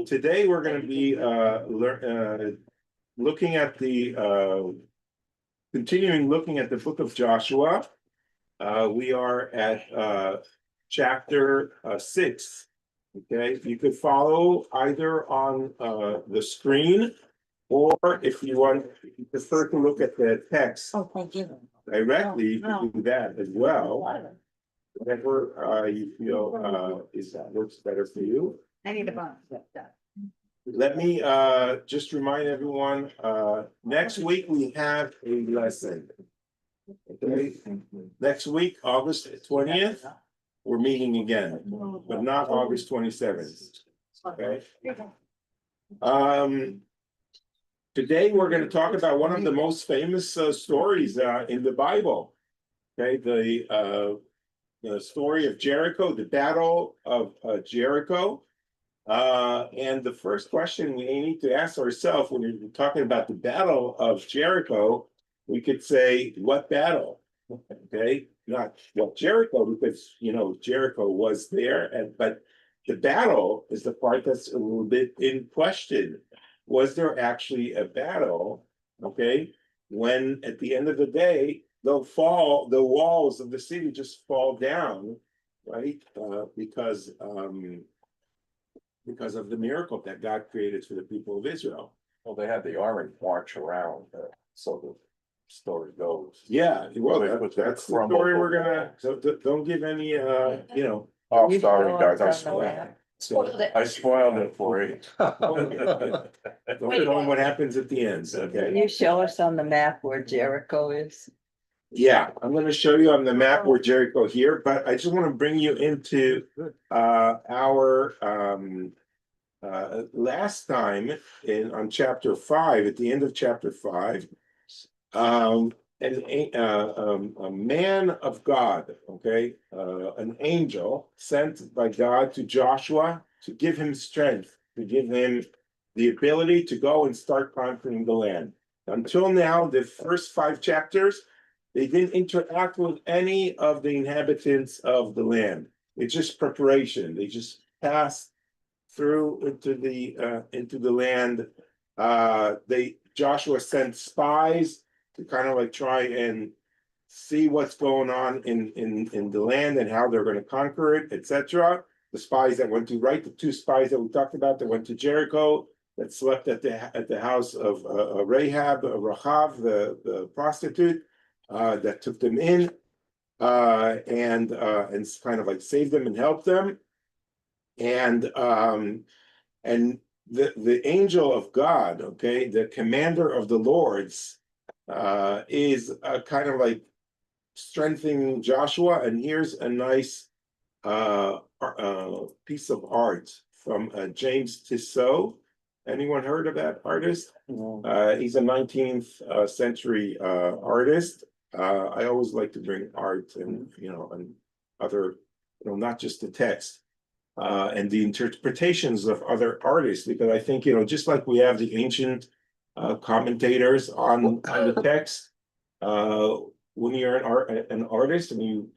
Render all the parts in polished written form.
So today we're going to be looking at continuing looking at the book of Joshua. We are at chapter 6. Okay, you could follow either on the screen, or if you prefer to look at the text thank you. directly, you can do that as well. Whatever you feel works better for you. I need a bun. Let me just remind everyone, next week we have a lesson. Okay, next week, August 20th, we're meeting again, but not August 27th. Okay. Today we're going to talk about one of the most famous stories in the Bible. Okay, the story of Jericho, the Battle of Jericho. And the first question we need to ask ourselves when we're talking about the Battle of Jericho, we could say, what battle? Okay, not what Jericho, because Jericho was there, but the battle is the part that's a little bit in question. Was there actually a battle? Okay, when at the end of the day, the walls of the city just fall down, right? Because of the miracle that God created for the people of Israel. Well, they had the army march around, so the story goes. Yeah, well, that's the story we're gonna. So don't give any, Oh, sorry, guys, I spoiled it for you. Don't tell them what happens at the end. Can Okay. you show us on the map where Jericho is? Yeah, I'm going to show you on the map where Jericho here, but I just want to bring you into our last time on chapter 5, at the end of chapter 5, a man of God, okay, an angel sent by God to Joshua to give him strength, to give him the ability to go and start conquering the land. Until now, the first 5 chapters, they didn't interact with any of the inhabitants of the land. It's just preparation. They just passed through into the land. Joshua sent spies to kind of like try and see what's going on in the land and how they're going to conquer it, etc. The spies that went to the 2 spies that we talked about that went to Jericho, that slept at the house of Rahav, the prostitute, that took them in and kind of like saved them and helped them. And the angel of God, okay, the commander of the lords, is kind of like strengthening Joshua. And here's a nice piece of art from James Tissot. Anyone heard of that artist? He's a 19th century artist. I always like to bring art and other, not just the text and the interpretations of other artists, because I think just like we have the ancient commentators on the text, when you're an artist and you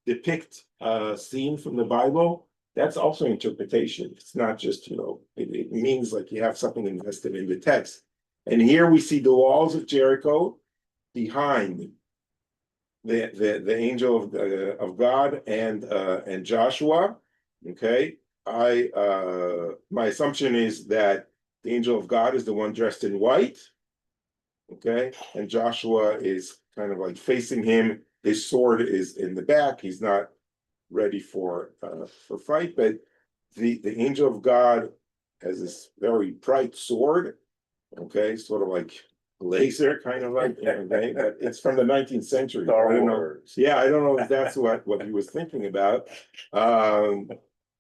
depict a scene from the Bible, that's also interpretation. It's not just, it means like you have something invested in the text. And here we see the walls of Jericho behind the angel of God and Joshua. Okay, my assumption is that the angel of God is the one dressed in white. Okay, and Joshua is kind of like facing him. His sword is in the back. He's not ready for fight, but the angel of God has this very bright sword. Okay, sort of like laser, kind of like. Okay, but it's from the 19th century. I don't know. Yeah, I don't know if that's what he was thinking about.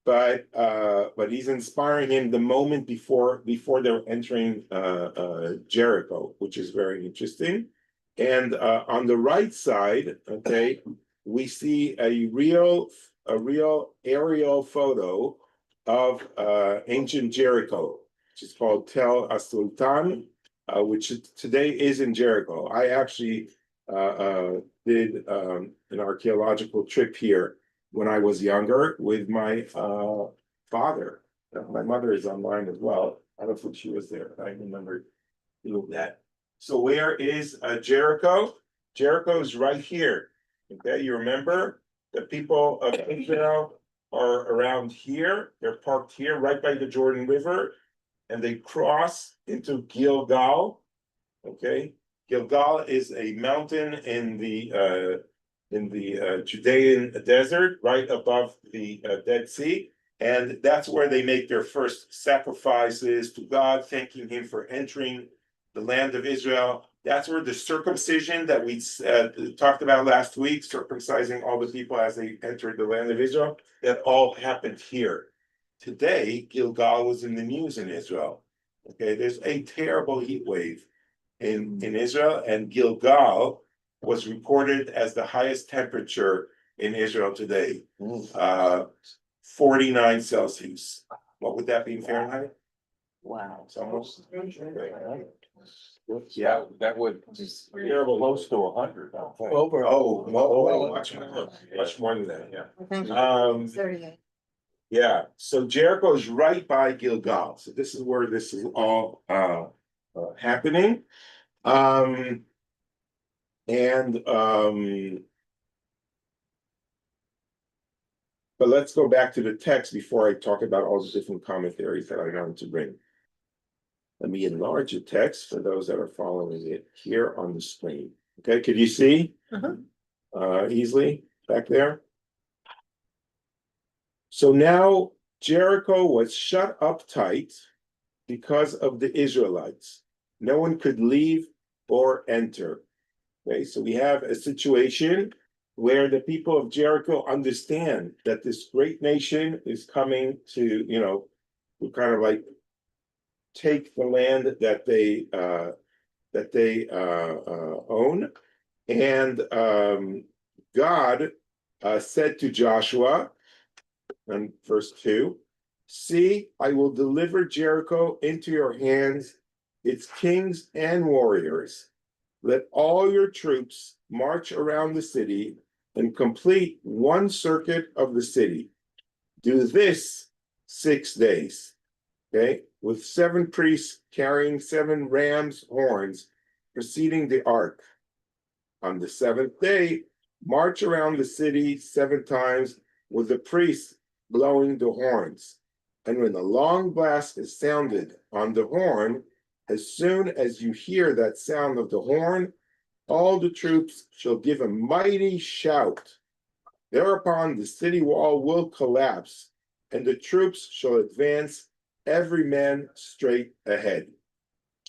But he's inspiring him the moment before they're entering Jericho, which is very interesting. And on the right side, okay, we see a real aerial photo of ancient Jericho, which is called Tel Asultan, which today is in Jericho. I actually did an archaeological trip here when I was younger with my father. My mother is online as well. I don't think she was there. I remember doing that. So where is Jericho? Jericho is right here. Okay, you remember the people of Israel are around here. They're parked here, right by the Jordan River, and they cross into Gilgal. Okay, Gilgal is a mountain in the Judean desert, right above the Dead Sea. And that's where they make their first sacrifices to God, thanking Him for entering the land of Israel. That's where the circumcision that we talked about last week, circumcising all the people as they entered the land of Israel, that all happened here. Today, Gilgal was in the news in Israel. Okay, there's a terrible heat wave in Israel, and Gilgal was recorded as the highest temperature in Israel today. 49 Celsius. What would that be in Fahrenheit? Wow. It's almost. Yeah, that would Terrible. close to 100. I think. Over. Much more than that, yeah. Mhm. 38. Yeah, so Jericho is right by Gilgal. So this is where this is all happening. But let's go back to the text before I talk about all the different commentaries that I wanted to bring. Let me enlarge the text for those that are following it here on the screen. Okay, could you see easily back there? So now Jericho was shut up tight because of the Israelites. No one could leave or enter. Okay, so we have a situation where the people of Jericho understand that this great nation is coming to, to kind of like take the land that they own. And God said to Joshua, in verse 2, "See, I will deliver Jericho into your hands, its kings and warriors. Let all your troops march around the city and complete one circuit of the city. Do this 6 days." Okay, with 7 priests carrying 7 ram's horns preceding the ark. On the 7th day, march around the city 7 times with the priests blowing the horns. And when the long blast is sounded on the horn, as soon as you hear that sound of the horn, all the troops shall give a mighty shout. Thereupon the city wall will collapse, and the troops shall advance, every man straight ahead.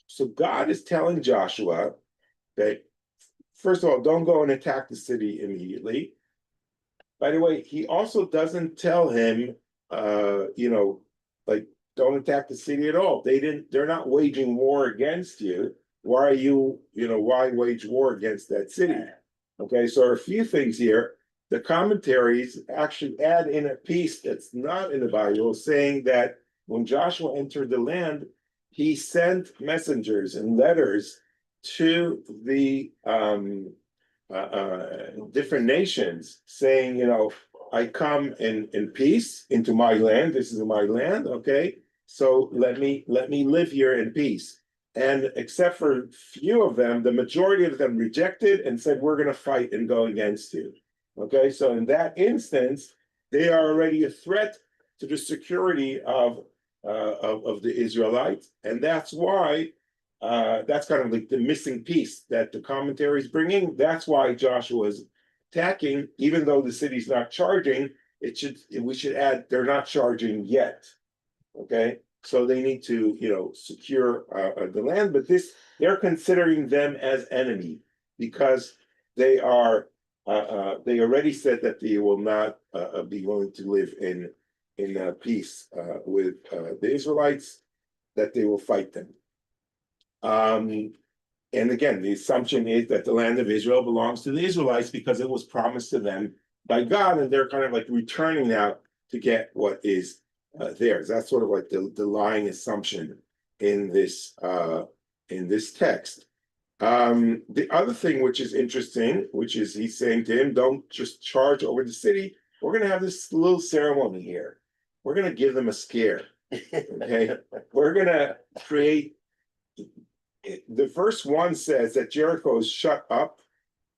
So God is telling Joshua that, first of all, don't go and attack the city immediately. By the way, he also doesn't tell him, like, don't attack the city at all. They're not waging war against you. Why wage war against that city? Okay, so there are a few things here. The commentaries actually add in a piece that's not in the Bible, saying that when Joshua entered the land, he sent messengers and letters to the different nations, saying, I come in peace into my land. This is my land, okay? So let me live here in peace. And except for few of them, the majority of them rejected and said, we're going to fight and go against you. Okay, so in that instance, they are already a threat to the security of the Israelites, and that's why that's kind of like the missing piece that the commentaries bring in. That's why Joshua is attacking, even though the city's not charging. We should add they're not charging yet. Okay, so they need to secure the land, but they're considering them as enemy because they are. They already said that they will not be willing to live in peace with the Israelites, that they will fight them. And again, the assumption is that the land of Israel belongs to the Israelites because it was promised to them by God, and they're kind of like returning now to get what is theirs. That's sort of like the lying assumption in this text. The other thing which is interesting, which is he's saying to him, don't just charge over the city. We're going to have this little ceremony here. We're going to give them a scare. Okay, we're gonna create. The verse 1 says that Jericho is shut up,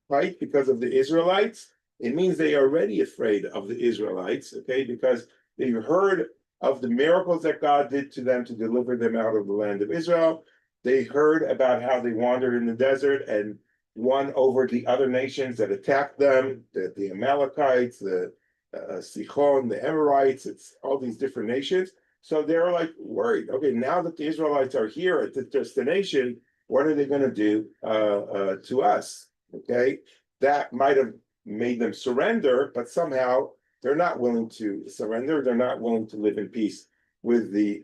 right, because of the Israelites. It means they are already afraid of the Israelites, okay, because they've heard of the miracles that God did to them to deliver them out of the land of Israel. They heard about how they wandered in the desert and won over the other nations that attacked them, the Amalekites, the Sichon, the Amorites, it's all these different nations. So they're like worried. Okay, now that the Israelites are here at the destination, what are they going to do to us? Okay, that might have made them surrender, but somehow they're not willing to surrender. They're not willing to live in peace with the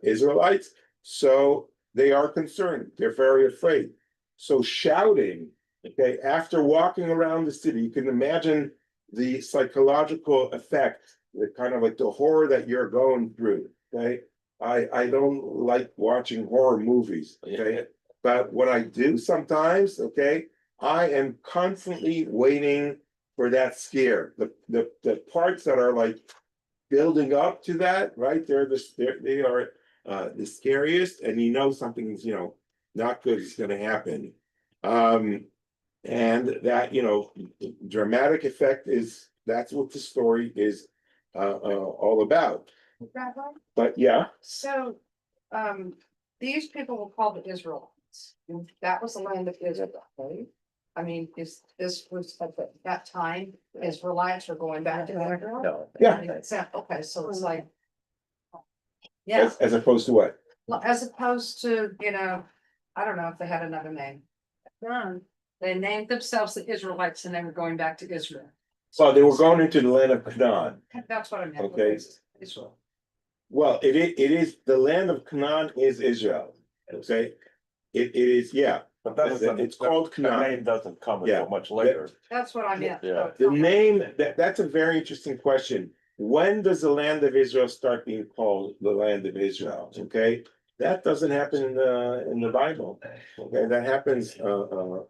Israelites. So they are concerned. They're very afraid. So shouting, okay, after walking around the city, you can imagine the psychological effect, the kind of like the horror that you're going through. Okay. I don't like watching horror movies. Okay. But what I do sometimes, okay, I am constantly waiting for that scare. The parts that are like building up to that, right? They are the scariest, and you know something's not good is going to happen. And that dramatic effect that's what the story is all about. Rabbi, But yeah, so, these people were called the Israelites, and that was the land of Israel, right? I mean, this was at that time, Israelites are going back to Israel? No. yeah. Okay, so it's like. Yeah, As opposed to what? as opposed to, I don't know if they had another name. No, they named themselves the Israelites and they were going back to Israel. Well, they were going into the land of Canaan. That's what I meant. Okay. Israel. Well, it is the land of Canaan is Israel. Okay, it is But that doesn't, it's called the Canaan. name doesn't come Yeah. until much later. That's what I meant. Yeah. The name that's a very interesting question. When does the land of Israel start being called the land of Israel? Okay, that doesn't happen in the Bible. Okay, that happens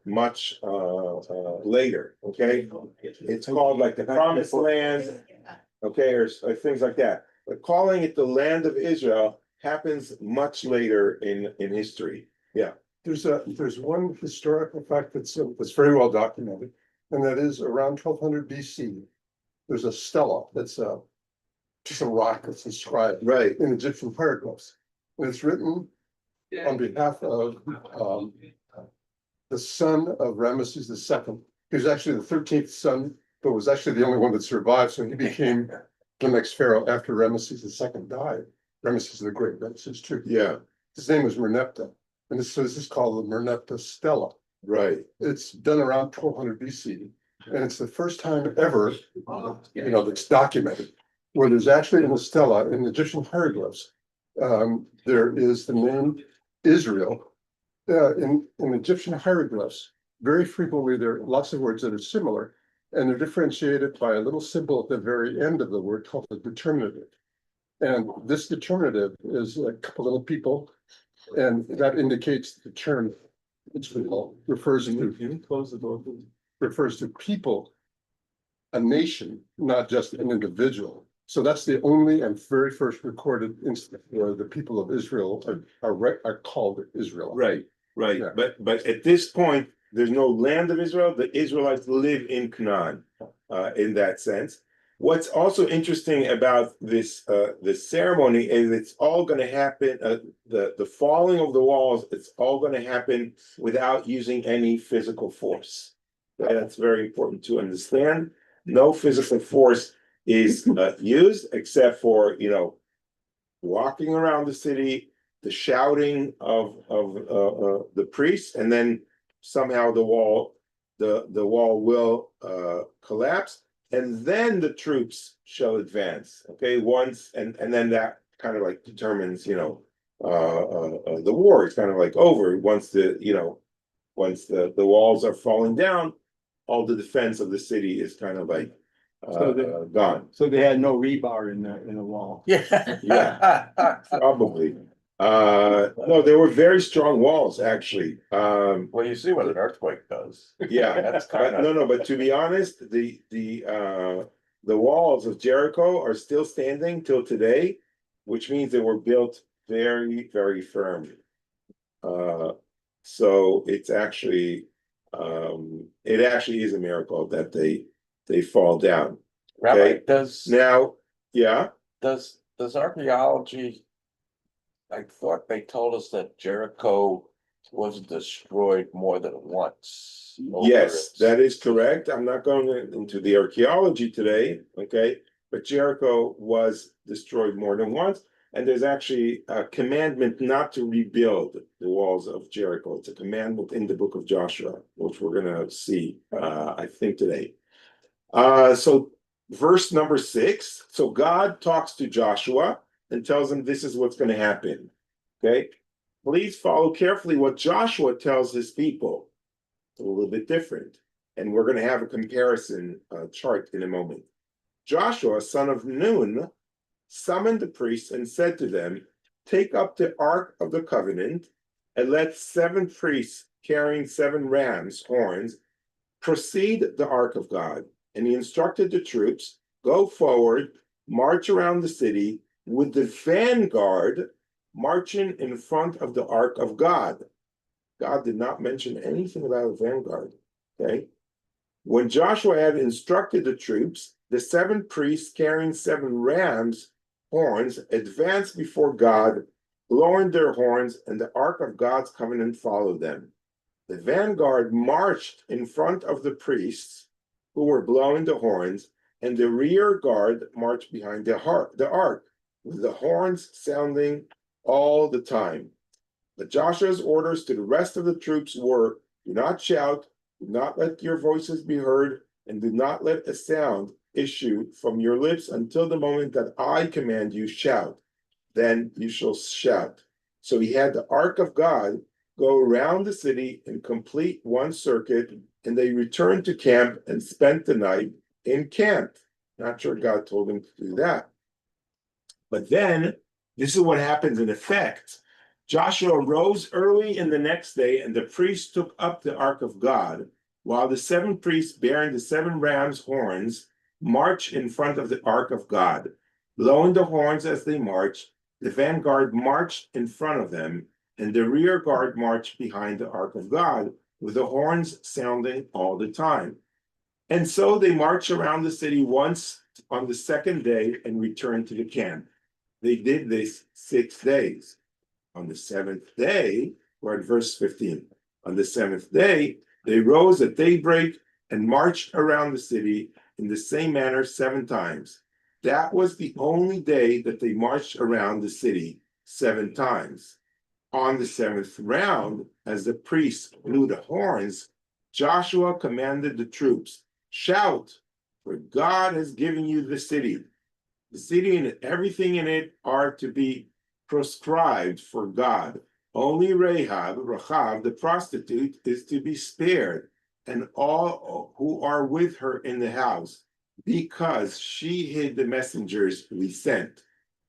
much later. Okay, it's called like the Promised Land. Okay, or things like that. But calling it the land of Israel happens much later in history. Yeah. There's one historical fact that's very well documented, and that is around 1200 BC. There's a stela that's just a rock that's inscribed Right. in Egyptian hieroglyphs. And it's written on behalf of the son of Ramesses II. He was actually the 13th son, but was actually the only one that survived. So he became the next pharaoh after Ramesses II died. Ramesses the Great, Ramesses II. Yeah. His name was Merneptah. And this is called the Merneptah Stela. Right. It's done around 1200 BC. And it's the first time ever, that's documented, where there's actually in the stela, in Egyptian hieroglyphs, there is the name Israel. In Egyptian hieroglyphs, very frequently there are lots of words that are similar, and they're differentiated by a little symbol at the very end of the word called the determinative. And this determinative is a couple little people, and that indicates the term Israel refers to people, a nation, not just an individual. So that's the only and very first recorded instance where the people of Israel are called Israel. Right. Yeah. But at this point, there's no land of Israel. The Israelites live in Canaan, in that sense. What's also interesting about this ceremony is it's all going to happen. The falling of the walls, it's all going to happen without using any physical force. Okay, that's very important to understand. No physical force is used except for walking around the city, the shouting of the priests, and then somehow the wall will collapse, and then the troops shall advance. Okay, once and then that kind of like determines the war is kind of like over once the walls are falling down. All the defense of the city is kind of like gone. So they had no rebar in the wall. Yeah. Probably. No, there were very strong walls, actually. Well, you see what an earthquake does. Yeah, That's but kind of. but to be honest, the walls of Jericho are still standing till today. which means they were built very, very firm. So it's actually, it actually is a miracle that they fall down. Rabbi, Okay. Now, yeah, does archaeology? I thought they told us that Jericho was destroyed more than once. yes, that is correct. I'm not going into the archaeology today, okay? But Jericho was destroyed more than once. And there's actually a commandment not to rebuild the walls of Jericho. It's a commandment in the book of Joshua, which we're going to see, I think, today. So verse number 6. So God talks to Joshua and tells him this is what's going to happen. Okay. Please follow carefully what Joshua tells his people. It's a little bit different. And we're going to have a comparison chart in a moment. Joshua, son of Nun, summoned the priests and said to them, take up the ark of the covenant and let 7 priests carrying 7 rams' horns precede the ark of God. And he instructed the troops, go forward, march around the city with the vanguard marching in front of the ark of God. God did not mention anything about a vanguard, okay? When Joshua had instructed the troops, the 7 priests carrying 7 rams' horns advanced before God, blowing their horns, and the ark of God's covenant followed them. The vanguard marched in front of the priests who were blowing the horns, and the rear guard marched behind the ark, with the horns sounding all the time. But Joshua's orders to the rest of the troops were, do not shout, do not let your voices be heard, and do not let a sound issue from your lips until the moment that I command you, shout. Then you shall shout. So he had the ark of God go around the city and complete one circuit, and they returned to camp and spent the night in camp. Not sure God told him to do that. But then, this is what happens in effect. Joshua rose early in the next day, and the priests took up the ark of God, while the 7 priests bearing the 7 rams' horns marched in front of the ark of God. Blowing the horns as they marched, the vanguard marched in front of them, and the rear guard marched behind the ark of God, with the horns sounding all the time. And so they marched around the city once on the second day and returned to the camp. They did this 6 days. On the 7th day, we're at verse 15. On the 7th day, they rose at daybreak and marched around the city in the same manner 7 times. That was the only day that they marched around the city 7 times. On the 7th round, as the priests blew the horns, Joshua commanded the troops, shout, for God has given you the city. The city and everything in it are to be proscribed for God. Only Rahab, the prostitute, is to be spared, and all who are with her in the house, because she hid the messengers we sent.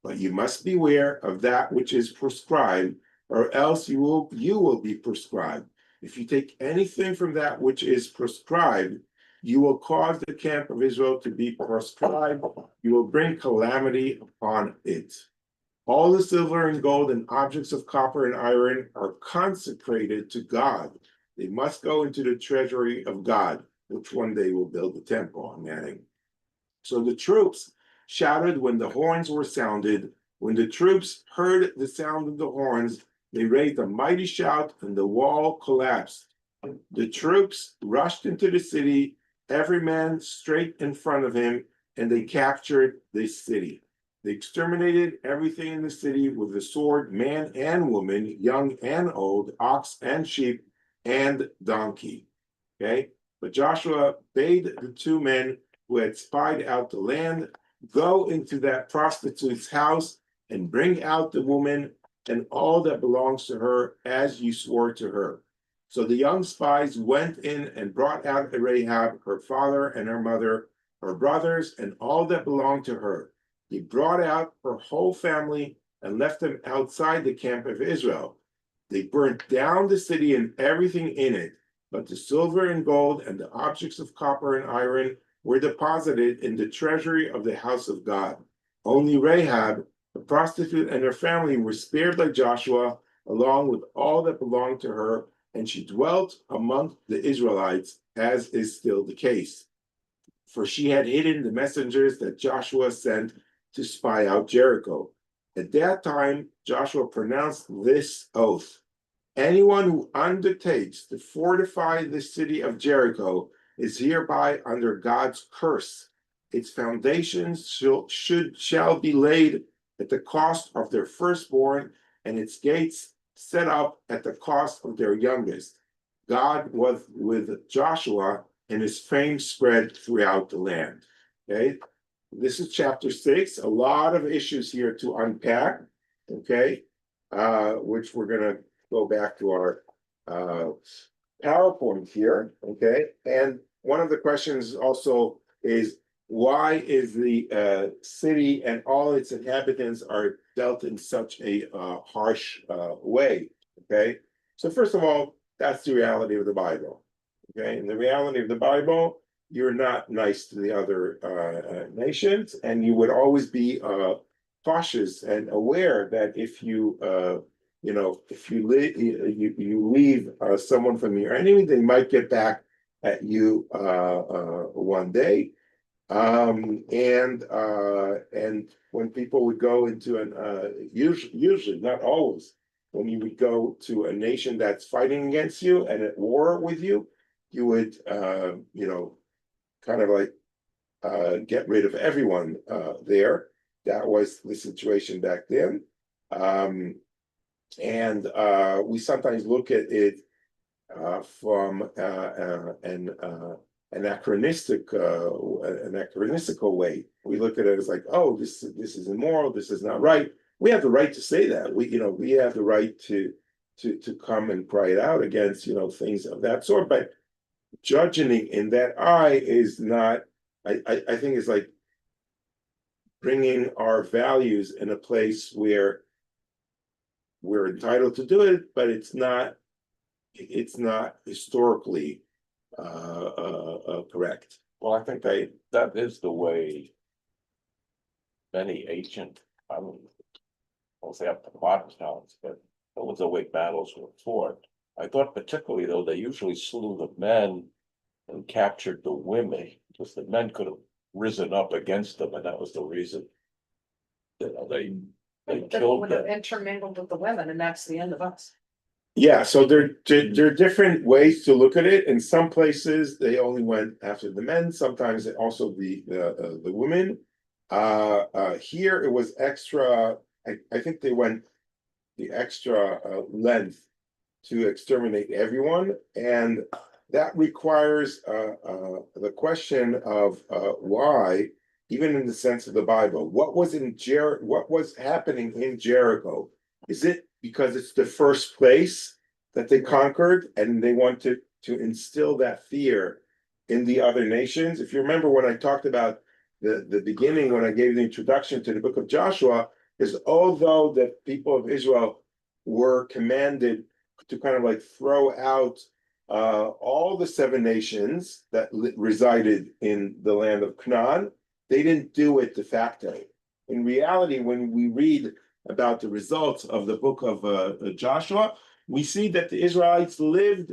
But you must beware of that which is prescribed, or else you will be prescribed. If you take anything from that which is prescribed, you will cause the camp of Israel to be proscribed. You will bring calamity upon it. All the silver and gold and objects of copper and iron are consecrated to God. They must go into the treasury of God, which one day will build the temple, I'm adding. So the troops shouted when the horns were sounded. When the troops heard the sound of the horns, they raised a mighty shout, and the wall collapsed. The troops rushed into the city, every man straight in front of him, and they captured this city. They exterminated everything in the city with the sword, man and woman, young and old, ox and sheep, and donkey. Okay? But Joshua bade the 2 men who had spied out the land go into that prostitute's house and bring out the woman and all that belongs to her as you swore to her. So the young spies went in and brought out Rahab, her father and her mother, her brothers, and all that belonged to her. He brought out her whole family and left them outside the camp of Israel. They burnt down the city and everything in it, but the silver and gold and the objects of copper and iron were deposited in the treasury of the house of God. Only Rahab, The prostitute and her family were spared by Joshua, along with all that belonged to her, and she dwelt among the Israelites, as is still the case. For she had hidden the messengers that Joshua sent to spy out Jericho. At that time, Joshua pronounced this oath: anyone who undertakes to fortify the city of Jericho is hereby under God's curse. Its foundations shall be laid at the cost of their firstborn, and its gates set up at the cost of their youngest. God was with Joshua, and his fame spread throughout the land. Okay, this is chapter 6. A lot of issues here to unpack. Okay, which we're gonna go back to our PowerPoint here. Okay, and one of the questions also is, why is the city and all its inhabitants are dealt in such a harsh way? Okay, so first of all, that's the reality of the Bible. Okay, in the reality of the Bible, you're not nice to the other nations, and you would always be cautious and aware that if you if you leave someone from your enemy, they might get back at you one day. And when people would go into an usually, not always, when you would go to a nation that's fighting against you and at war with you, you would kind of like get rid of everyone there. That was the situation back then. And we sometimes look at it from an anachronistical way. We look at it as like, oh, this is immoral, this is not right. We have the right to say that. We have the right to come and cry it out against things of that sort. But judging in that eye is not. I think it's like bringing our values in a place where we're entitled to do it, but it's not historically correct. Well, I think that is the way many ancient, I won't say up to modern times, but that was the way battles were fought. I thought particularly though, they usually slew the men and captured the women, because the men could have risen up against them, and that was the reason. They They killed would have them. intermingled with the women, and that's the end of us. Yeah, so there are different ways to look at it. In some places, they only went after the men. Sometimes also the women. Here it was extra. I think they went the extra length to exterminate everyone, and that requires the question of why, even in the sense of the Bible, what was happening in Jericho? Is it because it's the first place that they conquered and they wanted to instill that fear in the other nations? If you remember when I talked about the beginning, when I gave the introduction to the book of Joshua, is although the people of Israel were commanded to kind of like throw out all the 7 nations that resided in the land of Canaan, they didn't do it de facto. In reality, when we read about the results of the book of Joshua, we see that the Israelites lived,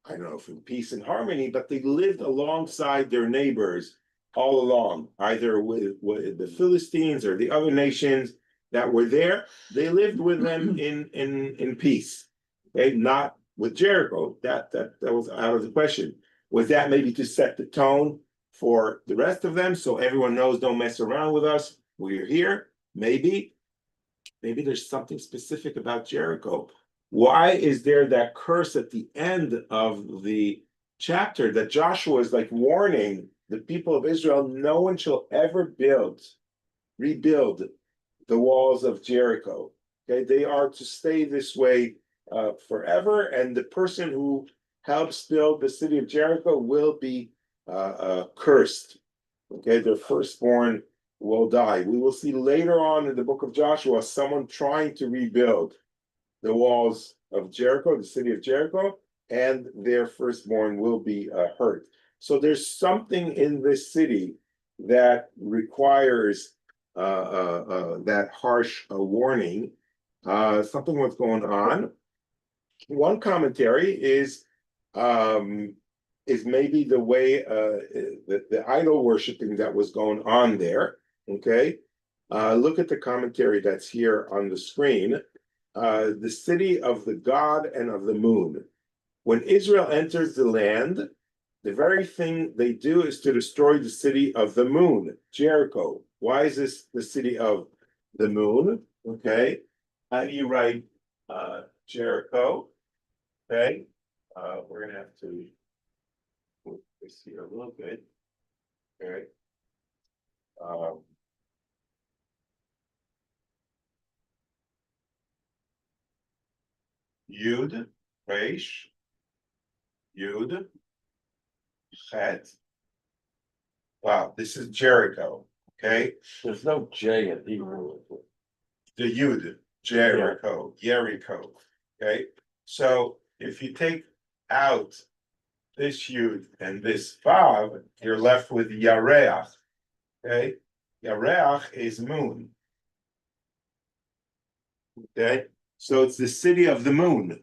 I don't know if in peace and harmony, but they lived alongside their neighbors all along, either with the Philistines or the other nations that were there. They lived with them in peace. Okay, not with Jericho. That was out of the question. Was that maybe to set the tone for the rest of them, so everyone knows, don't mess around with us, we're here? Maybe there's something specific about Jericho. Why is there that curse at the end of the chapter that Joshua is like warning the people of Israel? No one shall ever rebuild the walls of Jericho. Okay, they are to stay this way forever, and the person who helps build the city of Jericho will be cursed. Okay, their firstborn will die. We will see later on in the book of Joshua someone trying to rebuild the walls of Jericho, the city of Jericho, and their firstborn will be hurt. So there's something in this city that requires that harsh warning. Something was going on. One commentary is maybe the way the idol worshiping that was going on there. Okay, look at the commentary that's here on the screen. The city of the god and of the moon. When Israel enters the land, the very thing they do is to destroy the city of the moon, Jericho. Why is this the city of the moon? Okay, how do you write Jericho? Okay, we're gonna have to move this here a little bit. Okay. Yud, Resh, Yud, Chet. Wow, this is Jericho, okay? There's no J in Hebrew. The Yud, Jericho, Jericho, okay? So if you take out this Yud and this Vav, you're left with Yareach, okay? Yareach is moon. Okay, so it's the city of the moon,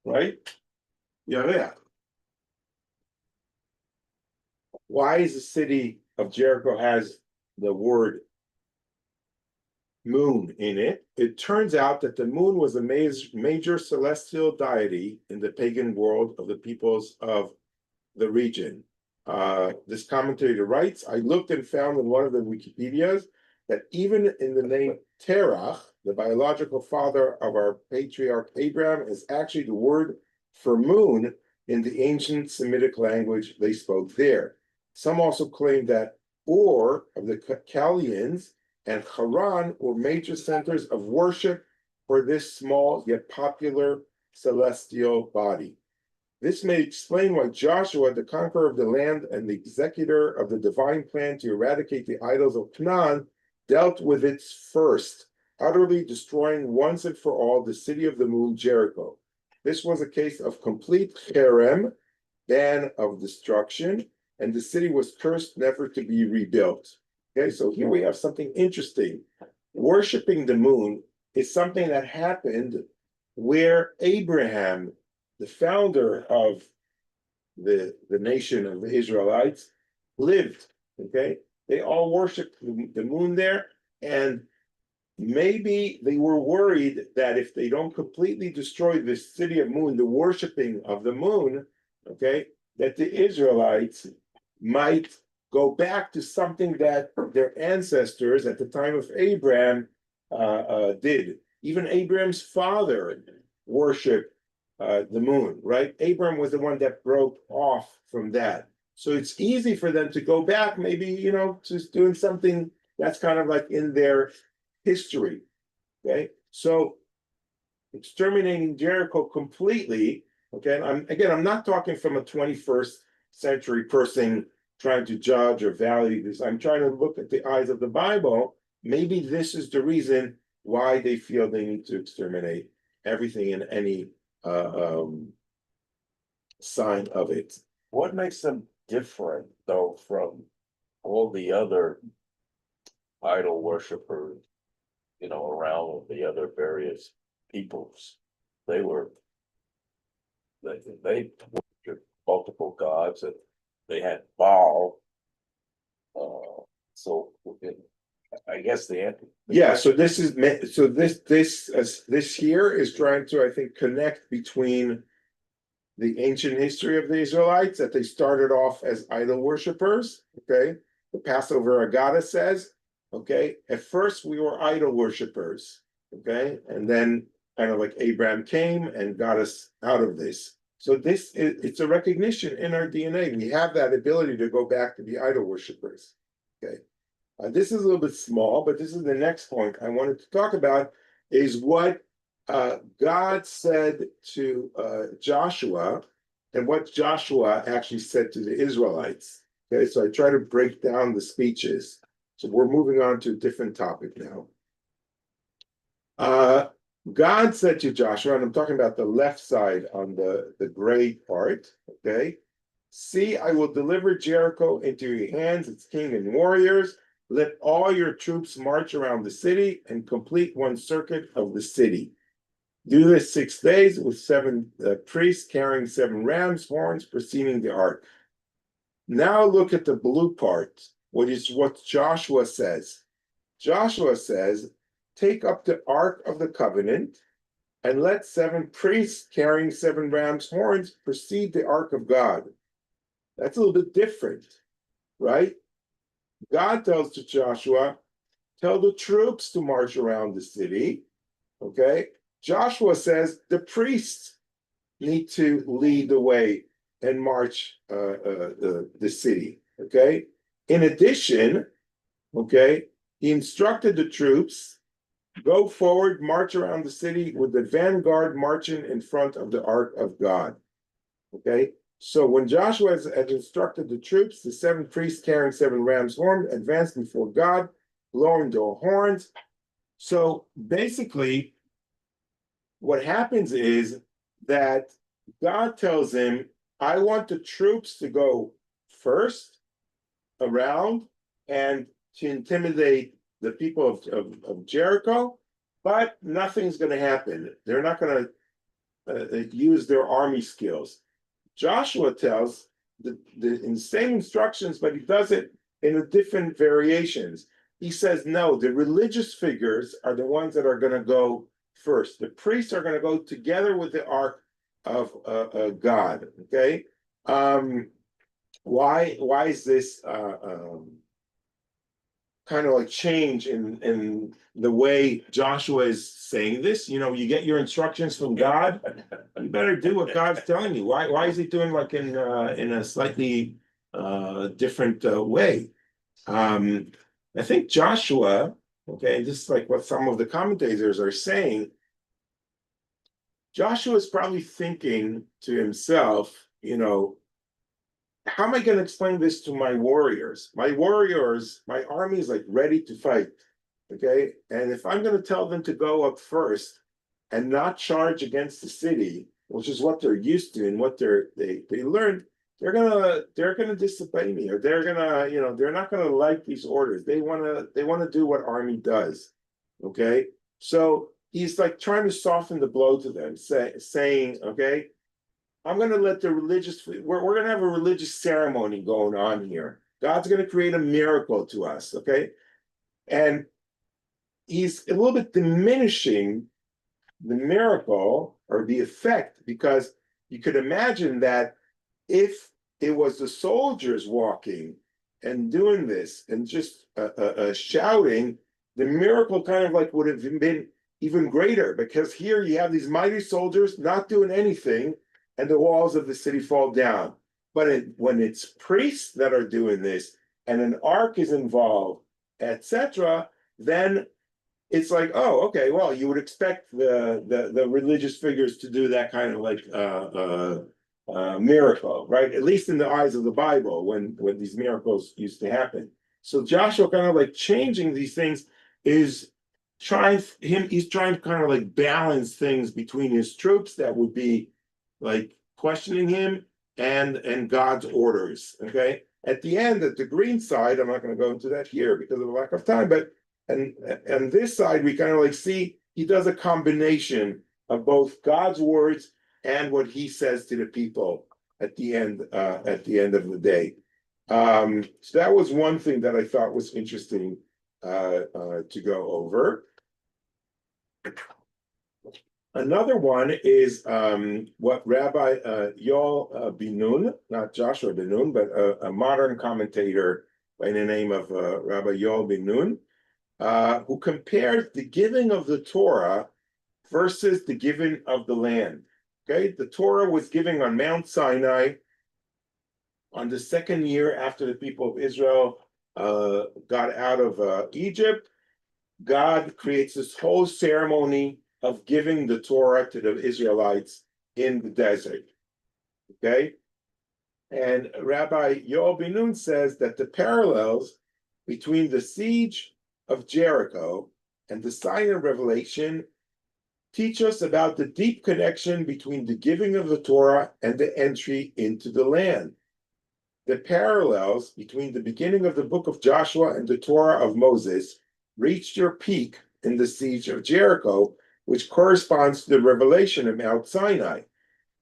right? Yareach. Why is the city of Jericho has the word moon in it? It turns out that the moon was a major celestial deity in the pagan world of the peoples of the region. This commentator writes, I looked and found in one of the Wikipedias that even in the name Terach, the biological father of our patriarch Abraham, is actually the word for moon in the ancient Semitic language they spoke there. Some also claim that Ur of the Chaldeans and Haran were major centers of worship for this small yet popular celestial body. This may explain why Joshua, the conqueror of the land and the executor of the divine plan to eradicate the idols of Canaan, dealt with it first, utterly destroying once and for all the city of the moon, Jericho. This was a case of complete cherem, ban of destruction, and the city was cursed never to be rebuilt. Okay, so here we have something interesting. Worshipping the moon is something that happened where Abraham, the founder of the nation of the Israelites, lived. Okay, they all worshiped the moon there, and maybe they were worried that if they don't completely destroy the city of moon, the worshiping of the moon, okay, that the Israelites might go back to something that their ancestors at the time of Abraham did. Even Abraham's father worshiped the moon, right? Abraham was the one that broke off from that. So it's easy for them to go back, maybe, just doing something that's kind of like in their history, okay? So exterminating Jericho completely, okay? I'm not talking from a 21st century person trying to judge or value this. I'm trying to look at the eyes of the Bible. Maybe this is the reason why they feel they need to exterminate everything and any sign of it. What makes them different, though, from all the other idol worshipers, around the other various peoples? They worshiped multiple gods, and they had Baal. So I guess the answer. Yeah, so this here is trying to, I think, connect between the ancient history of the Israelites, that they started off as idol worshippers. Okay, the Passover Agada says, okay, at first we were idol worshippers, okay, and then kind of like Abraham came and got us out of this. So it's a recognition in our DNA. We have that ability to go back to be idol worshippers. Okay, this is a little bit small, but this is the next point I wanted to talk about, is what God said to Joshua and what Joshua actually said to the Israelites. Okay, so I try to break down the speeches. So we're moving on to a different topic now. God said to Joshua, and I'm talking about the left side on the gray part, okay? See, I will deliver Jericho into your hands, its king and warriors, let all your troops march around the city and complete one circuit of the city. Do this 6 days with 7 priests carrying 7 ram's horns preceding the ark. Now look at the blue part, which is what Joshua says. Joshua says, take up the ark of the covenant and let 7 priests carrying 7 ram's horns precede the ark of God. That's a little bit different, right? God tells to Joshua, tell the troops to march around the city, okay? Joshua says the priests need to lead the way and march the city, okay? In addition, okay, he instructed the troops, go forward, march around the city with the vanguard marching in front of the ark of God, okay? So when Joshua had instructed the troops, the 7 priests carrying 7 ram's horns advanced before God, blowing their horns. So basically, what happens is that God tells him, I want the troops to go first around and to intimidate the people of Jericho, but nothing's going to happen. They're not going to use their army skills. Joshua tells in the same instructions, but he does it in a different variations. He says, no, the religious figures are the ones that are going to go first. The priests are going to go together with the ark of God. Okay, why is this kind of like change in the way Joshua is saying this? You know, you get your instructions from God, you better do what God's telling you. Why is he doing like in a slightly different way? I think Joshua, okay, this is like what some of the commentators are saying. Joshua is probably thinking to himself, you know, how am I going to explain this to my warriors? My warriors, my army is like ready to fight, okay? And if I'm going to tell them to go up first and not charge against the city, which is what they're used to and what they learned, they're gonna disobey me, or they're gonna, you know, they're not gonna like these orders. They wanna do what army does, okay? So he's like trying to soften the blow to them, saying, okay, I'm going to let the religious, we're going to have a religious ceremony going on here. God's going to create a miracle to us, okay? And he's a little bit diminishing the miracle or the effect, because you could imagine that if it was the soldiers walking and doing this and just shouting, the miracle kind of like would have been even greater, because here you have these mighty soldiers not doing anything, and the walls of the city fall down. But when it's priests that are doing this, and an ark is involved, etc., then it's like, oh, okay, well, you would expect the religious figures to do that kind of like miracle, right? At least in the eyes of the Bible, when these miracles used to happen. So Joshua kind of like changing these things is he's trying to kind of like balance things between his troops that would be like questioning him and God's orders. Okay. At the end, at the green side, I'm not going to go into that here because of the lack of time, but and this side, we kind of like see he does a combination of both God's words and what he says to the people at the end of the day. So that was one thing that I thought was interesting to go over. Another one is what Rabbi Yoel Ben Nun, not Joshua Ben Nun, but a modern commentator by the name of Rabbi Yoel Ben Nun, who compares the giving of the Torah versus the giving of the land. Okay, the Torah was given on Mount Sinai on the 2nd year after the people of Israel got out of Egypt. God creates this whole ceremony of giving the Torah to the Israelites in the desert. Okay? And Rabbi Yoel Ben Nun says that the parallels between the siege of Jericho and the sign of Revelation teach us about the deep connection between the giving of the Torah and the entry into the land. the parallels between the beginning of the book of Joshua and the Torah of Moses reached their peak in the siege of Jericho, which corresponds to the revelation of Mount Sinai.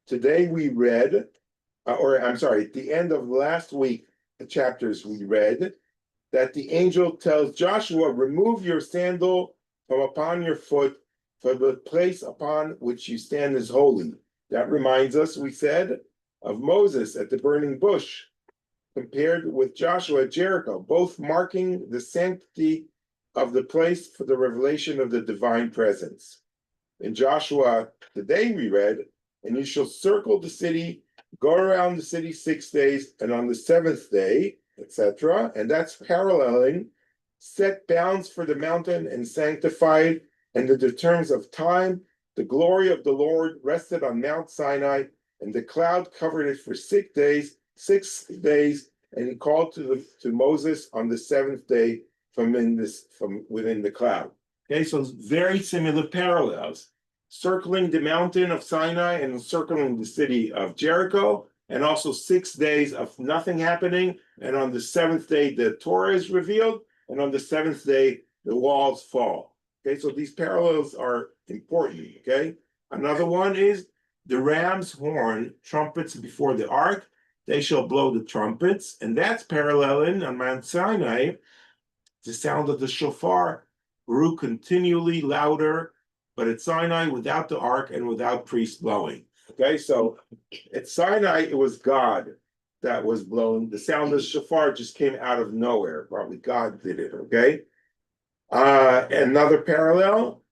Today we read, at the end of last week, the chapters we read, that the angel tells Joshua, remove your sandal from upon your foot, for the place upon which you stand is holy. That reminds us, we said, of Moses at the burning bush, compared with Joshua at Jericho, both marking the sanctity of the place for the revelation of the divine presence. In Joshua, today we read, and you shall circle the city, go around the city 6 days, and on the seventh day, etc. And that's paralleling, set bounds for the mountain and sanctified, and the terms of time, the glory of the Lord rested on Mount Sinai, and the cloud covered it for 6 days, and he called to Moses on the seventh day from within the cloud. Okay, so very similar parallels. Circling the mountain of Sinai and encircling the city of Jericho, and also 6 days of nothing happening. And on the seventh day, the Torah is revealed, and on the seventh day, the walls fall. Okay, so these parallels are important. Okay, another one is the ram's horn trumpets before the ark. They shall blow the trumpets, and that's paralleling on Mount Sinai. The sound of the shofar grew continually louder, but at Sinai, without the ark and without priests blowing. Okay, so at Sinai, it was God that was blowing. The sound of the shofar just came out of nowhere. Probably God did it. Okay. Another parallel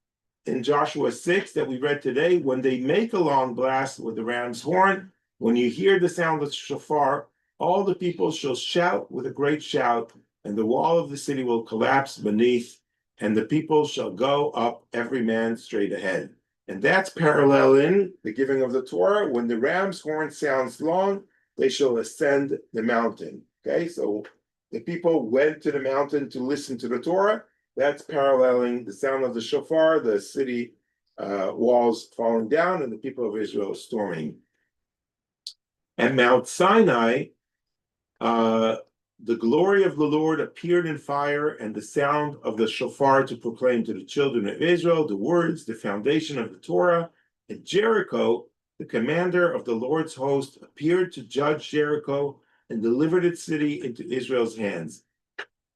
in Joshua 6 that we read today, when they make a long blast with the ram's horn, when you hear the sound of the shofar, all the people shall shout with a great shout, and the wall of the city will collapse beneath, and the people shall go up every man straight ahead. And that's paralleling the giving of the Torah. When the ram's horn sounds long, they shall ascend the mountain. Okay, so the people went to the mountain to listen to the Torah. That's paralleling the sound of the shofar, the city walls falling down, and the people of Israel storming. At Mount Sinai, the glory of the Lord appeared in fire, and the sound of the shofar to proclaim to the children of Israel the words, the foundation of the Torah. At Jericho, the commander of the Lord's host appeared to judge Jericho and delivered its city into Israel's hands.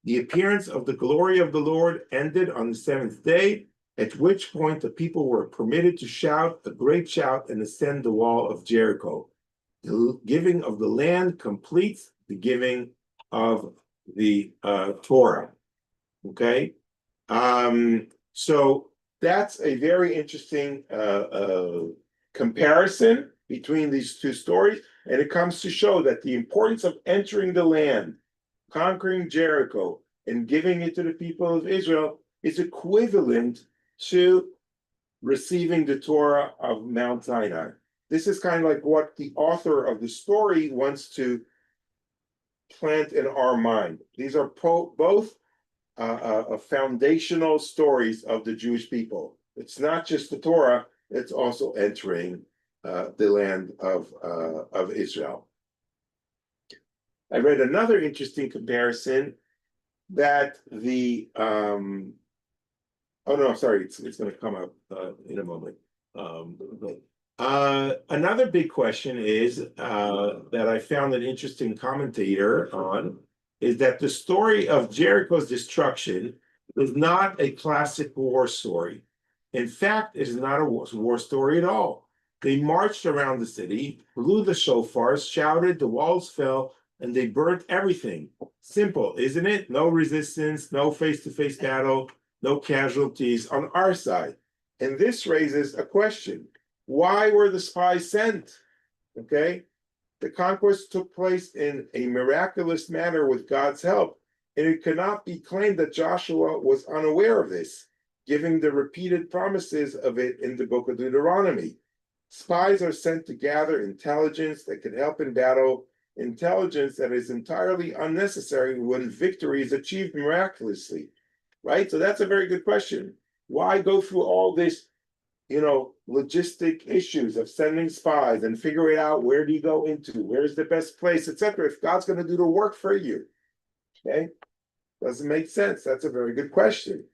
The appearance of the glory of the Lord ended on the seventh day, at which point the people were permitted to shout a great shout and ascend the wall of Jericho. The giving of the land completes the giving of the Torah. Okay, so that's a very interesting comparison between these two stories, and it comes to show that the importance of entering the land, conquering Jericho, and giving it to the people of Israel is equivalent to receiving the Torah of Mount Sinai. This is kind of like what the author of the story wants to plant in our mind. These are both foundational stories of the Jewish people. It's not just the Torah, it's also entering the land of Israel. I read another interesting comparison that it's going to come up in a moment. Another big question is that I found an interesting commentator on is that the story of Jericho's destruction is not a classic war story. In fact, it is not a war story at all. They marched around the city, blew the shofars, shouted, the walls fell, and they burnt everything. Simple, isn't it? No resistance, no face-to-face battle, no casualties on our side. And this raises a question. Why were the spies sent? Okay, the conquest took place in a miraculous manner with God's help, and it cannot be claimed that Joshua was unaware of this, given the repeated promises of it in the book of Deuteronomy. Spies are sent to gather intelligence that can help in battle, intelligence that is entirely unnecessary when victory is achieved miraculously, right? So that's a very good question. Why go through all this logistic issues of sending spies and figuring out where do you go into, where's the best place, etc. If God's going to do the work for you, okay, doesn't make sense. That's a very good question.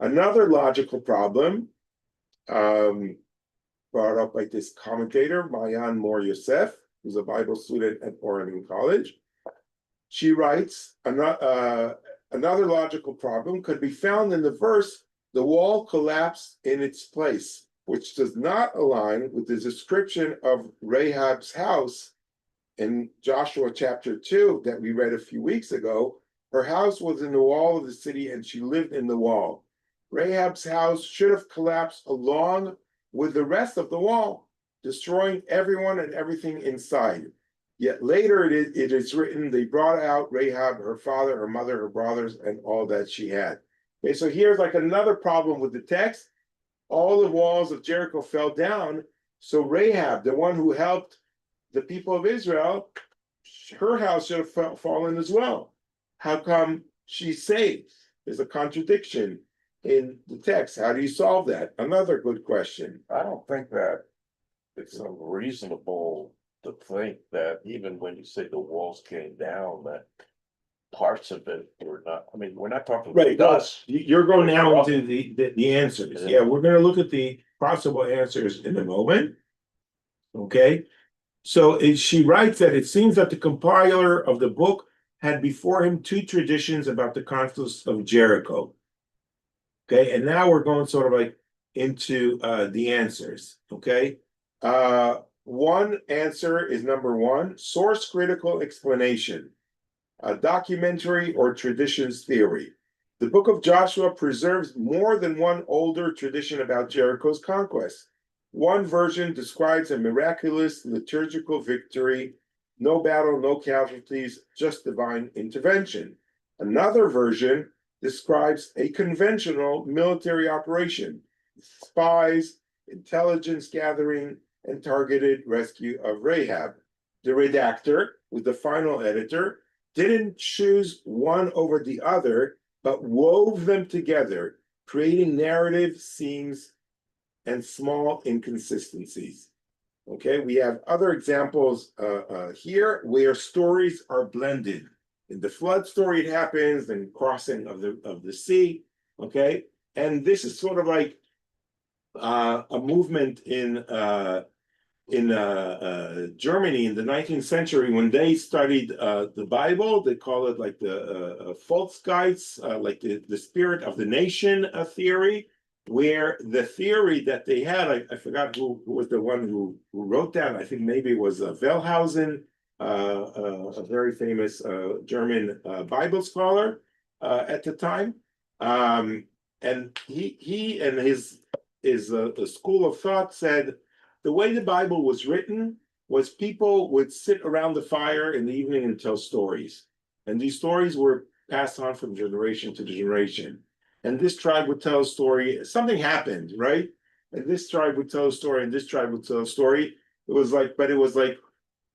Another logical problem, brought up by this commentator, Mayan Mor Yosef, who's a Bible student at Oregon College. She writes, another logical problem could be found in the verse, the wall collapsed in its place, which does not align with the description of Rahab's house in Joshua chapter 2 that we read a few weeks ago. Her house was in the wall of the city and she lived in the wall. Rahab's house should have collapsed along with the rest of the wall, destroying everyone and everything inside. Yet later it is written, they brought out Rahab, her father, her mother, her brothers, and all that she had. Okay, so here's like another problem with the text. All the walls of Jericho fell down. So Rahab, the one who helped the people of Israel, her house should have fallen as well. How come she's saved? There's a contradiction in the text. How do you solve that? Another good question. I don't think that it's unreasonable to think that even when you say the walls came down, that parts of it were not, I mean, we're not talking Right, dust. you're going now into the answers. Yeah, we're going to look at the possible answers in a moment. Okay, so she writes that it seems that the compiler of the book had before him two traditions about the conflicts of Jericho. Okay, and now we're going sort of like into the answers. Okay, one answer is number one, source critical explanation, a documentary or traditions theory. The book of Joshua preserves more than one older tradition about Jericho's conquest. One version describes a miraculous liturgical victory, no battle, no casualties, just divine intervention. Another version describes a conventional military operation, spies, intelligence gathering, and targeted rescue of Rahab. The redactor, with the final editor, didn't choose one over the other, but wove them together, creating narrative seams and small inconsistencies. Okay, we have other examples here where stories are blended. In the flood story, it happens, then crossing of the sea. Okay, and this is sort of like a movement in Germany in the 19th century when they studied the Bible. They call it like the Volksgeist, like the spirit of the nation theory, where the theory that they had, I forgot who was the one who wrote that. I think maybe it was Wellhausen, a very famous German Bible scholar at the time. And he and his school of thought said, the way the Bible was written was people would sit around the fire in the evening and tell stories. And these stories were passed on from generation to generation. And this tribe would tell a story, something happened, right? And this tribe would tell a story, and this tribe would tell a story. It was like, but it was like,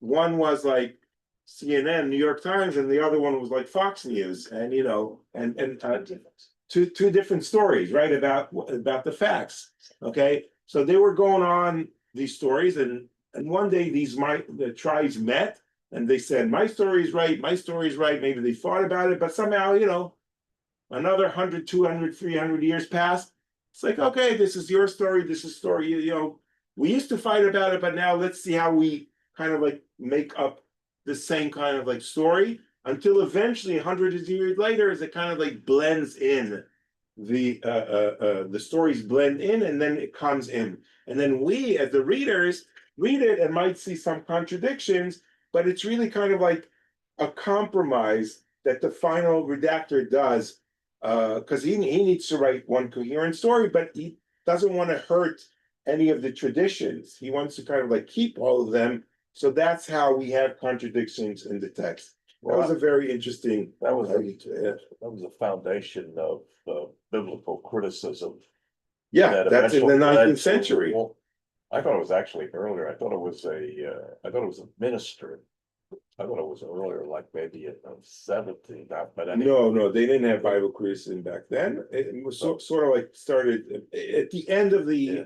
one was like CNN, New York Times, and the other one was like Fox News. And, and two different stories, right? About the facts, okay? So they were going on these stories, and one day the tribes met and they said, my story is right, my story is right. Maybe they fought about it, but somehow, another 100, 200, 300 years passed. It's like, okay, this is your story, this is story, we used to fight about it, but now let's see how we kind of like make up the same kind of like story, until eventually 100 years later, as it kind of like blends in, the stories blend in, and then it comes in. And then we, as the readers, read it and might see some contradictions, but it's really kind of like a compromise that the final redactor does, because he needs to write one coherent story, but he doesn't want to hurt any of the traditions. He wants to kind of like keep all of them. So that's how we have contradictions in the text. That was a very interesting. That was a foundation of biblical criticism. Yeah, that's in the eventually led 19th to- century. well, I thought it was actually earlier. I thought it was a minister I thought it was earlier, like maybe in the 70s, but anyway. No, they didn't have Bible criticism back then. It was sort of like started at the end of the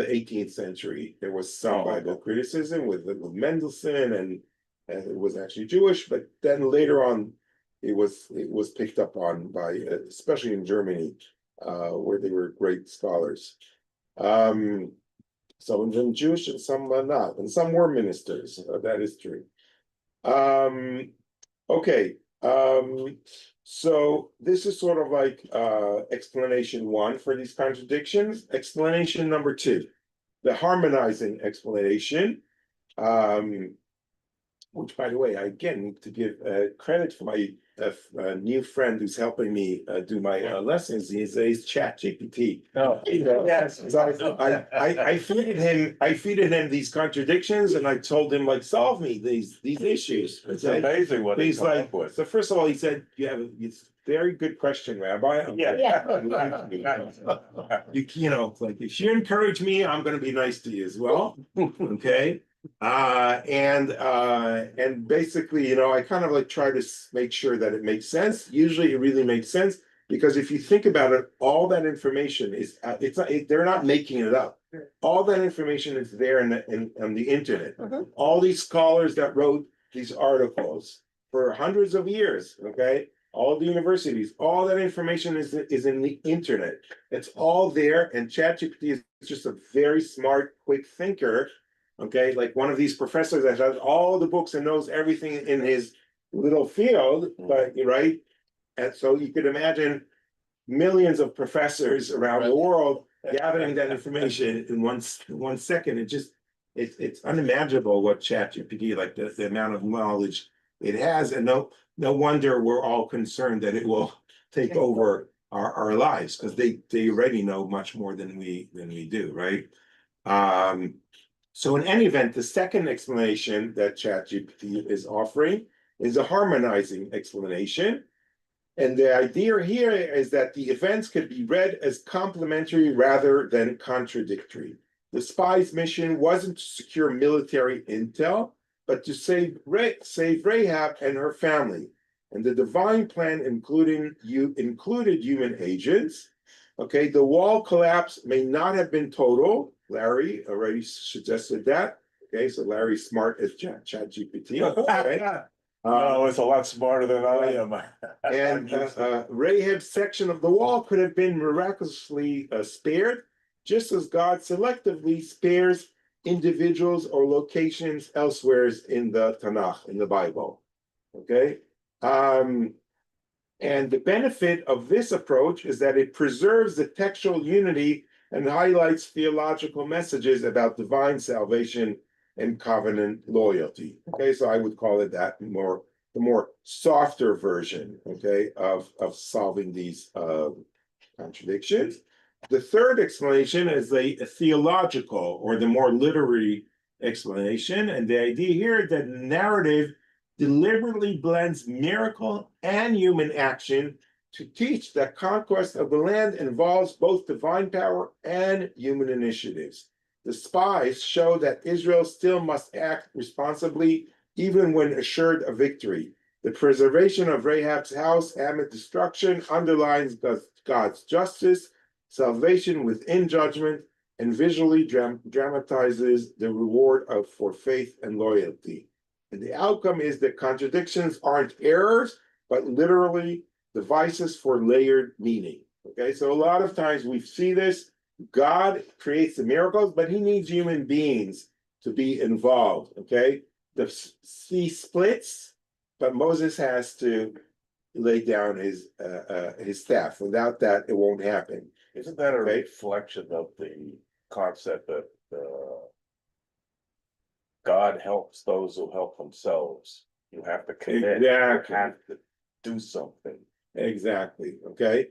eighteenth century. There was some Oh, Bible okay. criticism with Mendelssohn, and it was actually Jewish. But then later on, it was picked up on by especially in Germany, where they were great scholars. Some of them Jewish and some were not, and some were ministers. That is true. Okay, so this is sort of like explanation one for these contradictions. Explanation number two, the harmonizing explanation. Which, by the way, I again need to give credit for my new friend who's helping me do my lessons. He's ChatGPT. Oh, Yes, so I feeded him these contradictions, and I told him like solve me these issues. It's Okay? amazing what He's he's come like, up with. so first of all, he said, you have it's very good question, Rabbi. I'm like, you know, like if you encourage me, I'm going to be nice to you as well. Okay. And basically, you know, I kind of like try to make sure that it makes sense. Usually it really makes sense because if you think about it, all that information is it's not, they're not making it up. All that information is there on the internet. All these scholars that wrote these articles for hundreds of years, okay, all the universities, all that information is in the internet. It's all there, and ChatGPT is just a very smart, quick thinker. Okay, like one of these professors that has all the books and knows everything in his little field, but right, and so you could imagine millions of professors around the world gathering that information in one second. It's unimaginable what ChatGPT, like the amount of knowledge it has, and no wonder we're all concerned that it will take over our lives because they already know much more than we do, right? So in any event, the second explanation that ChatGPT is offering is a harmonizing explanation. And the idea here is that the events could be read as complementary rather than contradictory. The spy's mission wasn't to secure military intel, but to save Rahab and her family. And the divine plan included human agents. Okay, the wall collapse may not have been total. Larry already suggested that. Okay, so Larry's smart as ChatGPT. Okay? No, it's a lot smarter than I am. And Rahab's section of the wall could have been miraculously spared, just as God selectively spares individuals or locations elsewhere in the Tanakh, in the Bible. Okay. And the benefit of this approach is that it preserves the textual unity and highlights theological messages about divine salvation and covenant loyalty. Okay, so I would call it that the more softer version, okay, of solving these contradictions. The third explanation is a theological or the more literary explanation, and the idea here that narrative deliberately blends miracle and human action to teach that conquest of the land involves both divine power and human initiatives. The spies show that Israel still must act responsibly even when assured a victory. The preservation of Rahab's house amid destruction underlines God's justice, salvation within judgment, and visually dramatizes the reward for faith and loyalty. And the outcome is that contradictions aren't errors, but literally devices for layered meaning. Okay, so a lot of times we see this. God creates the miracles, but he needs human beings to be involved. Okay, the sea splits, but Moses has to lay down his staff. Without that, it won't happen. Isn't that a reflection of the concept that God helps those who help themselves? You have to commit. Exactly. You have to do something. Exactly. Okay.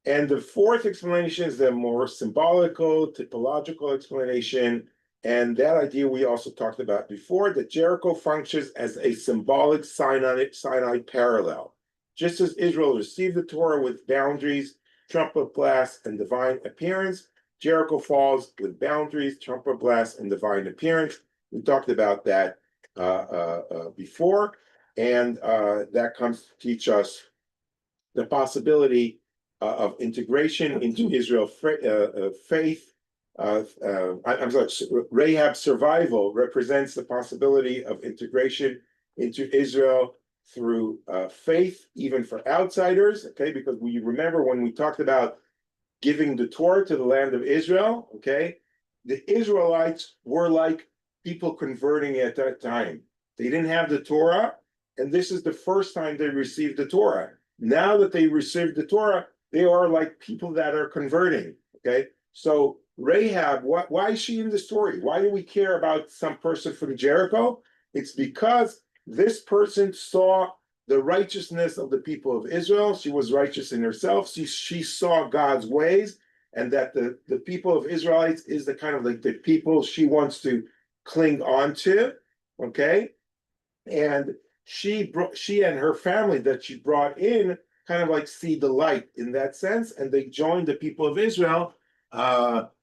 And the fourth explanation is the more symbolical, typological explanation. And that idea we also talked about before, that Jericho functions as a symbolic Sinai parallel. Just as Israel received the Torah with boundaries, trumpet blasts, and divine appearance, Jericho falls with boundaries, trumpet blasts, and divine appearance. We talked about that before. And that comes to teach us the possibility of integration into Israel faith. I'm sorry, Rahab's survival represents the possibility of integration into Israel through faith, even for outsiders, okay? Because we remember when we talked about giving the Torah to the land of Israel, okay? The Israelites were like people converting at that time. They didn't have the Torah, and this is the first time they received the Torah. Now that they received the Torah, they are like people that are converting, okay? So Rahab, why is she in the story? Why do we care about some person from Jericho? It's because this person saw the righteousness of the people of Israel. She was righteous in herself. She saw God's ways, and that the people of Israelites is the kind of like the people she wants to cling on to, okay? And she and her family that she brought in kind of like see the light in that sense, and they joined the people of Israel,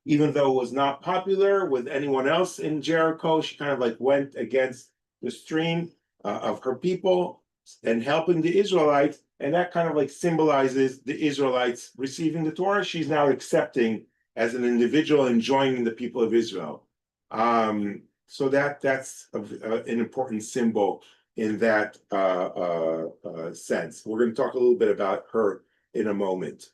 even though it was not popular with anyone else in Jericho. She kind of like went against the stream of her people and helping the Israelites, and that kind of like symbolizes the Israelites receiving the Torah. She's now accepting as an individual and joining the people of Israel. So that's an important symbol in that sense. We're going to talk a little bit about her in a moment.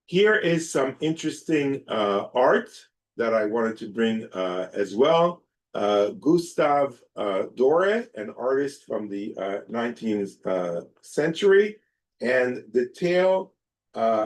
Here is some interesting art that I wanted to bring as well. Gustav Doré, an artist from the 19th century, and the tale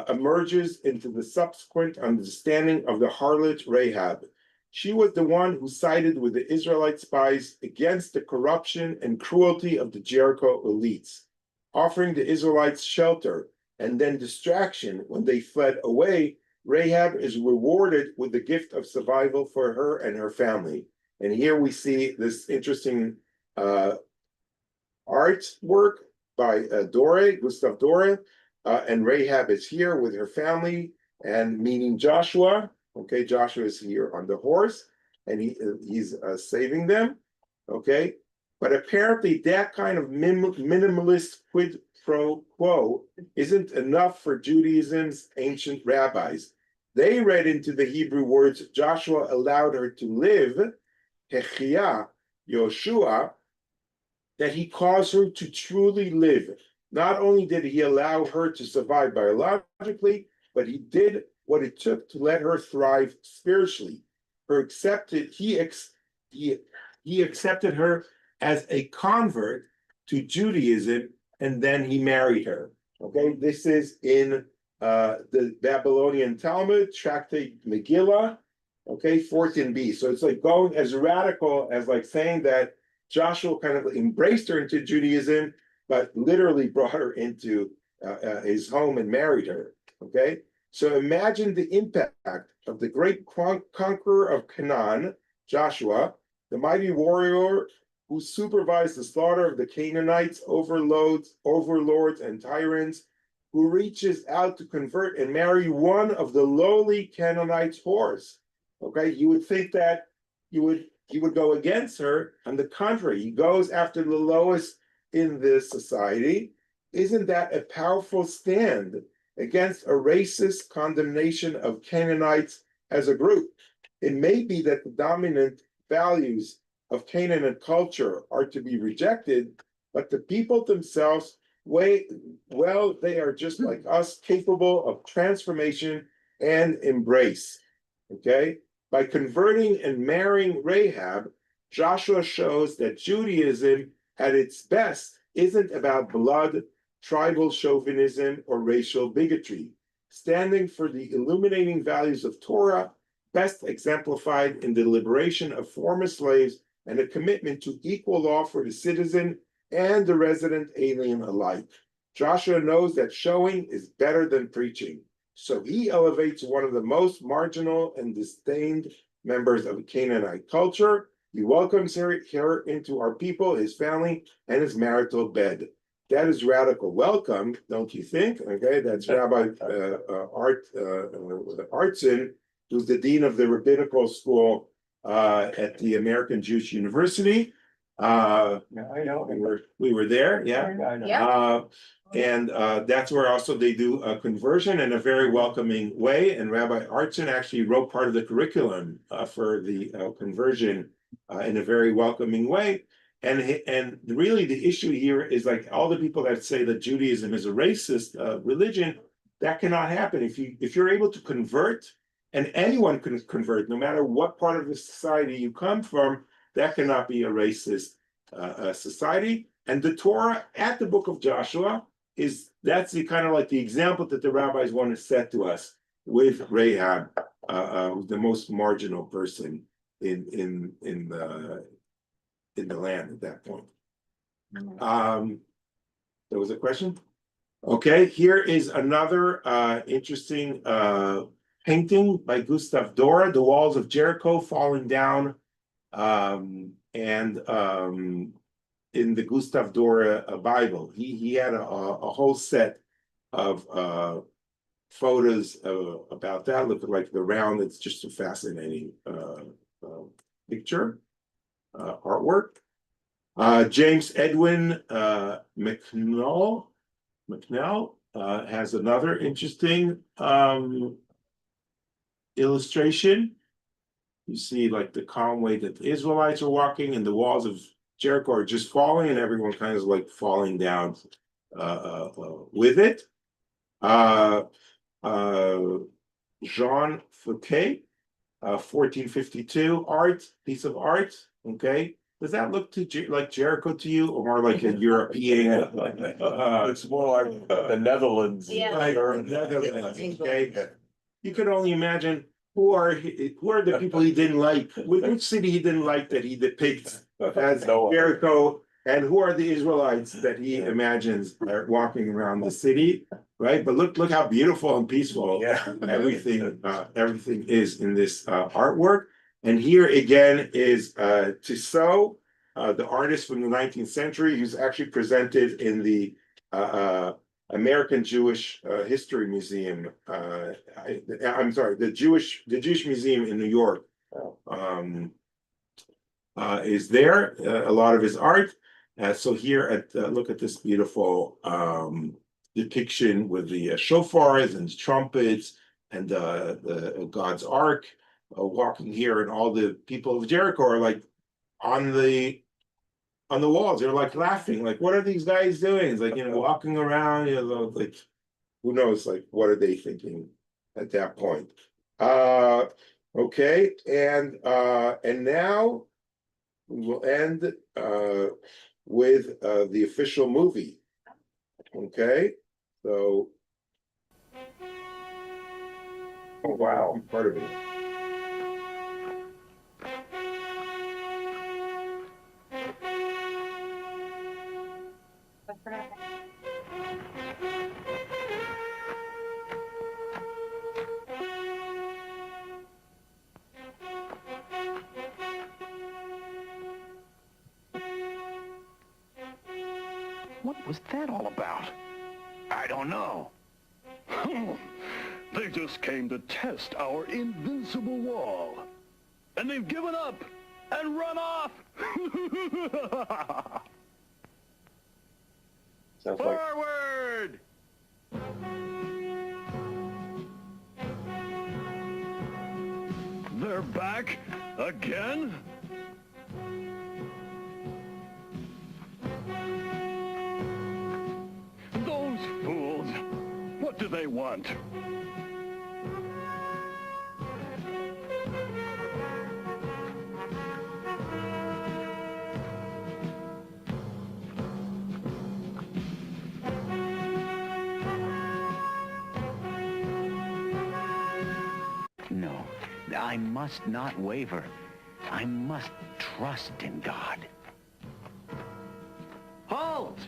emerges into the subsequent understanding of the harlot Rahab. She was the one who sided with the Israelite spies against the corruption and cruelty of the Jericho elites, offering the Israelites shelter and then distraction when they fled away. Rahab is rewarded with the gift of survival for her and her family. And here we see this interesting artwork by Gustav Doré, and Rahab is here with her family and meeting Joshua. Okay, Joshua is here on the horse, and he's saving them. Okay, but apparently that kind of minimalist quid pro quo isn't enough for Judaism's ancient rabbis. They read into the Hebrew words Joshua allowed her to live, Hechia, Yoshua, that he caused her to truly live. Not only did he allow her to survive biologically, but he did what it took to let her thrive spiritually. He accepted her as a convert to Judaism, and then he married her. Okay, this is in the Babylonian Talmud, Tractate Megillah, okay, 14b. So it's like going as radical as like saying that Joshua kind of embraced her into Judaism, but literally brought her into his home and married her. Okay, so imagine the impact of the great conqueror of Canaan, Joshua, the mighty warrior who supervised the slaughter of the Canaanites, overlords, and tyrants, who reaches out to convert and marry one of the lowly Canaanites' whores. Okay, you would think that he would go against her. On the contrary, he goes after the lowest in this society. Isn't that a powerful stand against a racist condemnation of Canaanites as a group? It may be that the dominant values of Canaanite culture are to be rejected, but the people themselves, they are just like us, capable of transformation and embrace. Okay? By converting and marrying Rahab, Joshua shows that Judaism at its best isn't about blood, tribal chauvinism, or racial bigotry, standing for the illuminating values of Torah, best exemplified in the liberation of former slaves and a commitment to equal law for the citizen and the resident alien alike. Joshua knows that showing is better than preaching, so he elevates one of the most marginal and disdained members of Canaanite culture. He welcomes her into our people, his family, and his marital bed. That is radical welcome, don't you think? Okay, that's Rabbi Artson, who's the dean of the rabbinical school at the American Jewish University. Yeah, I know. We were there, yeah. I know. Yeah. And that's where also they do a conversion in a very welcoming way. And Rabbi Artson actually wrote part of the curriculum for the conversion in a very welcoming way. And really the issue here is like all the people that say that Judaism is a racist religion, that cannot happen. If you're able to convert, and anyone can convert, no matter what part of the society you come from, that cannot be a racist society. And the Torah at the book of Joshua that's the kind of like the example that the rabbis want to set to us with Rahab, the most marginal person in the land at that point. There was a question. Okay, here is another interesting painting by Gustav Dora, The Walls of Jericho Falling Down, in the Gustav Dora Bible. He had a whole set of photos about that. Look like the round. It's just a fascinating picture, artwork. James Edwin McNell has another interesting illustration. You see like the calm way that the Israelites are walking and the walls of Jericho are just falling and everyone kind of like falling down with it. Jean Fouquet, 1452 piece of art. Okay. Does that look like Jericho to you, or more like a European? It's more like the Netherlands. Yeah. Like, Netherlands, okay. You could only imagine who are the people he didn't like, which city he didn't like that he depicts as No. Jericho, and who are the Israelites that he imagines are walking around the city, right? But look how beautiful and peaceful everything is in this artwork. And here again is Tissot, the artist from the 19th century, who's actually presented in the American Jewish History Museum. I'm sorry, the Jewish Museum in New York is there. A lot of his art. So here, look at this beautiful depiction with the shofars and trumpets and the God's Ark walking here, and all the people of Jericho are like on the walls. They're like laughing, like, what are these guys doing? It's like, walking around, like, who knows, like, what are they thinking at that point? Okay, and now we will end with the official movie. Okay, so oh wow, part of it. What was that all about? I don't know. They just came to test our invincible wall. And they've given up and run off. Sounds like Forward! They're back again? Those fools! What do they want? No, I must not waver. I must trust in God. Halt!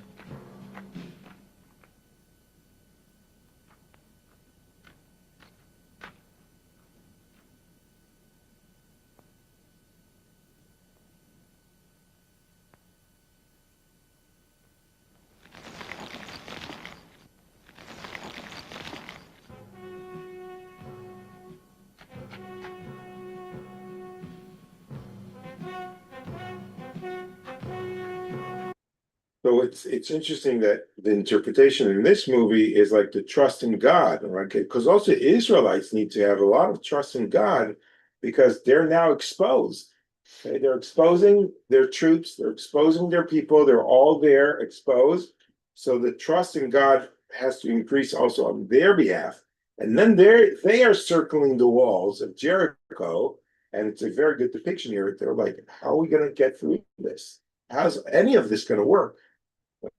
So it's interesting that the interpretation in this movie is like the trust in God, right? Because also Israelites need to have a lot of trust in God because they're now exposed. Okay, they're exposing their troops, they're exposing their people, they're all there exposed. So the trust in God has to increase also on their behalf. And then they are circling the walls of Jericho, and it's a very good depiction here. They're like, how are we going to get through this? How's any of this going to work?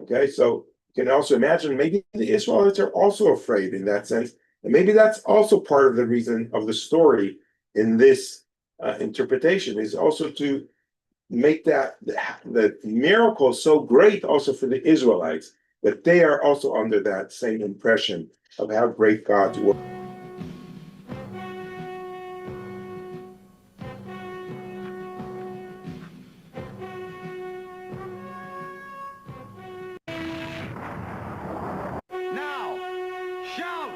Okay, so you can also imagine maybe the Israelites are also afraid in that sense. And maybe that's also part of the reason of the story in this interpretation is also to make the miracle so great also for the Israelites that they are also under that same impression of how great God's work. Now, shout!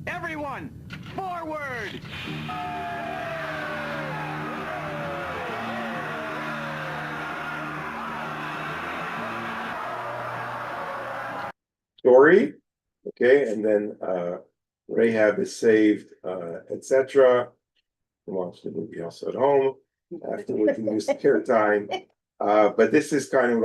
Everyone, forward! Story, okay, and then Rahab is saved, etc. Watch the movie also at home after we can use spare time. But this is kind of